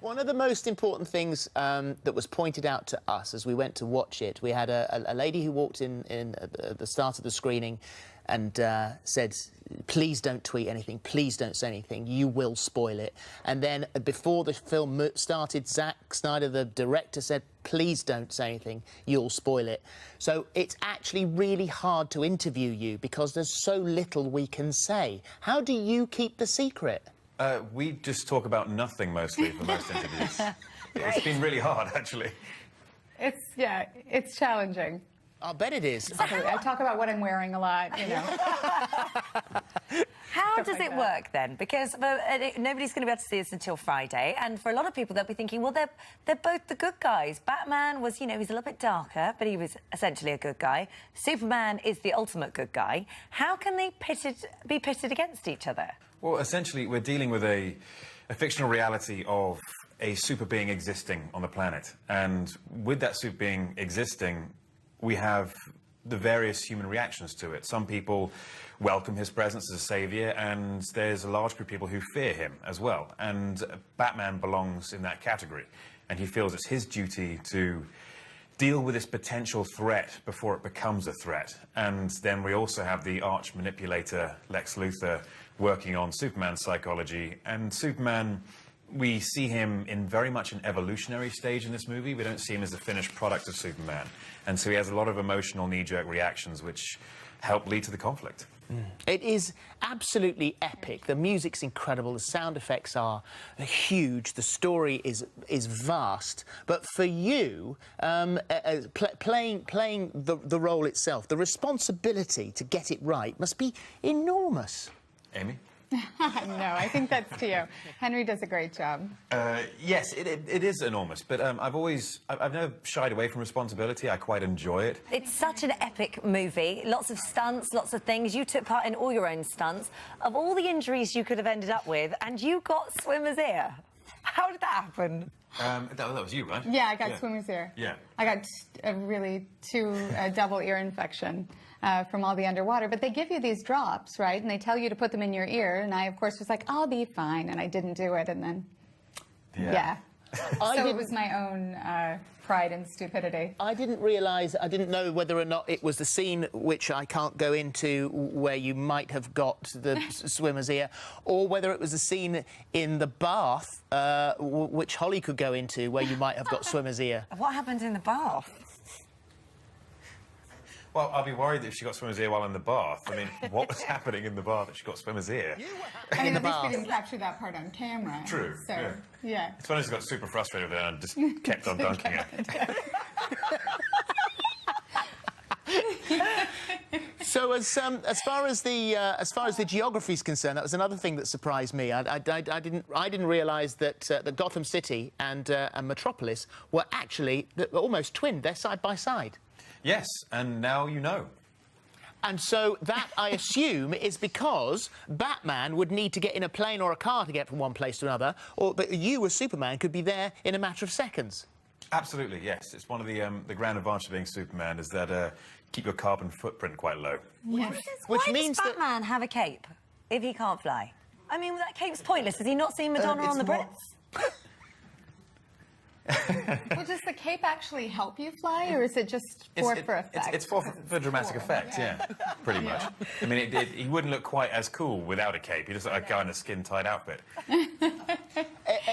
One of the most important things that was pointed out to us as we went to watch it, we had a lady who walked in at the start of the screening and said, please don't tweet anything, please don't say anything, you will spoil it. And then before the film started, Zack Snyder, the director, said, please don't say anything, you'll spoil it. So it's actually really hard to interview you because there's so little we can say. How do you keep the secret? We just talk about nothing mostly for most interviews. It's been really hard, actually. It's challenging. I bet it is. I talk about what I'm wearing a lot, you know. How does it work then? Because nobody's going to be able to see this until Friday, and for a lot of people, they'll be thinking, well, they're both the good guys. Batman was, you know, he's a little bit darker, but he was essentially a good guy. Superman is the ultimate good guy. How can they be pitted against each other? Well, essentially, we're dealing with a fictional reality of a super being existing on the planet, and with that super being existing, we have the various human reactions to it. Some people welcome his presence as a savior, and there's a large group of people who fear him as well. And Batman belongs in that category, and he feels it's his duty to deal with this potential threat before it becomes a threat. And then we also have the arch manipulator, Lex Luthor, working on Superman's psychology. And Superman, we see him in very much an evolutionary stage in this movie. We don't see him as the finished product of Superman. And so he has a lot of emotional knee-jerk reactions which help lead to the conflict. It is absolutely epic. The music's incredible. The sound effects are huge. The story is vast. But for you, playing the role itself, the responsibility to get it right must be enormous. Amy? No, I think that's to you. Henry does a great job. Yes, it is enormous, but I've never shied away from responsibility. I quite enjoy it. It's such an epic movie. Lots of stunts, lots of things. You took part in all your own stunts. Of all the injuries you could have ended up with, and you got swimmer's ear. How did that happen? That was you, right? Yeah, I got swimmer's ear. Yeah. I got a double ear infection from all the underwater. But they give you these drops, right? And they tell you to put them in your ear. And I, of course, was like, I'll be fine. And I didn't do it. And then, yeah. So it was my own pride and stupidity. I didn't know whether or not it was the scene which I can't go into where you might have got the swimmer's ear, or whether it was the scene in the bath which Holly could go into where you might have got swimmer's ear. What happened in the bath? Well, I'd be worried if she got swimmer's ear while in the bath. I mean, what was happening in the bath that she got swimmer's ear? I mean, at least we didn't capture that part on camera. True. So, yeah. It's funny, she got super frustrated with it and just kept on dunking it. So as far as the geography is concerned, that was another thing that surprised me. I didn't realise that that Gotham City and Metropolis were actually almost twinned. They're side by side. Yes, and now you know. And so that, I assume, is because Batman would need to get in a plane or a car to get from one place to another, but you, as Superman, could be there in a matter of seconds. Absolutely, yes. It's one of the grand advantages of being Superman is that keep your carbon footprint quite low. Yes. Why does Batman have a cape if he can't fly? I mean, that cape's pointless. Has he not seen Madonna on the Brits? Well, does the cape actually help you fly, or is it just for effect? It's for dramatic effect, yeah, pretty much. I mean, he wouldn't look quite as cool without a cape. He just looked like a guy in a skin-tight outfit.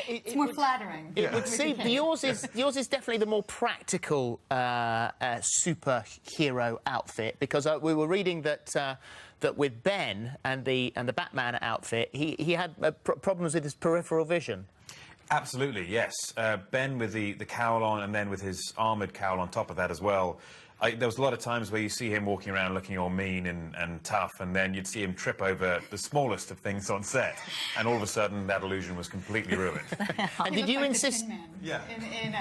It's more flattering. It would seem yours is definitely the more practical superhero outfit, because we were reading that that with Ben and the Batman outfit, he had problems with his peripheral vision. Absolutely, yes. Ben with the cowl on, and then with his armoured cowl on top of that as well. There was a lot of times where you see him walking around looking all mean and tough, and then you'd see him trip over the smallest of things on set, and all of a sudden that illusion was completely ruined. And did you insist? Yeah. In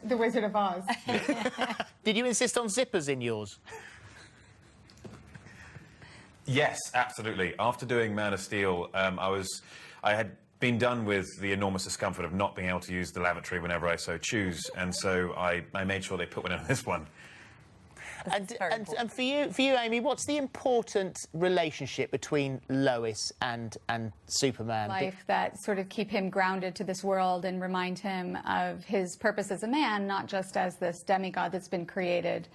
The Wizard of Oz. Did you insist on zippers in yours? Yes, absolutely. After doing Man of Steel, I had been done with the enormous discomfort of not being able to use the lavatory whenever I so choose, and so I made sure they put one in this one. And for you, Amy, what's the important relationship between Lois and Superman? Life that sort of keep him grounded to this world and remind him of his purpose as a man, not just as this demigod that's been created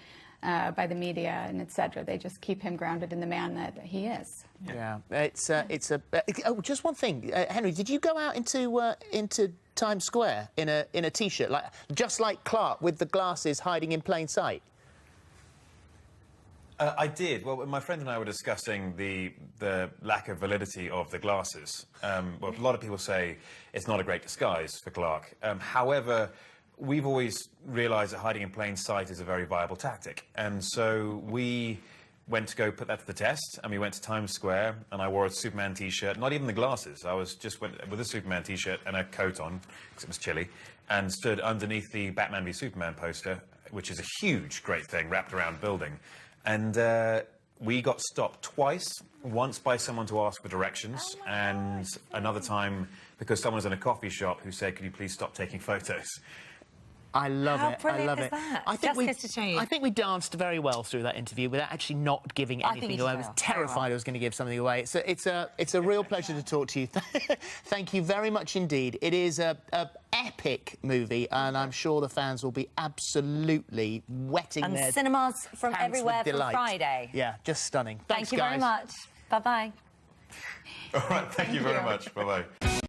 by the media and etc. They just keep him grounded in the man that he is. Yeah, it's oh, just one thing, Henry. Did you go out into Times Square in a t-shirt, just like Clark, with the glasses hiding in plain sight? I did. Well, my friend and I were discussing the lack of validity of the glasses. Well, a lot of people say it's not a great disguise for Clark. However, we've always realised that hiding in plain sight is a very viable tactic, and so we went to go put that to the test, and we went to Times Square, and I wore a Superman t-shirt, not even the glasses. I was just with a Superman t-shirt and a coat on, because it was chilly, and stood underneath the Batman v Superman poster, which is a huge, great thing wrapped around a building. And we got stopped twice, once by someone to ask for directions, and another time because someone was in a coffee shop who said, could you please stop taking photos? I love it. How I love brilliant is it. that? I think Just goes to show you. I think we danced very well through that interview without actually not giving anything away. I was terrified I was going to give something away. It's a real pleasure to talk to you. Thank you very much indeed. It is a epic movie, and I'm sure the fans will be absolutely wetting their cinemas from pants everywhere with delight. from Friday. Yeah, just stunning. Thank you very much. Bye-bye. All right, thank you very much. Bye-bye.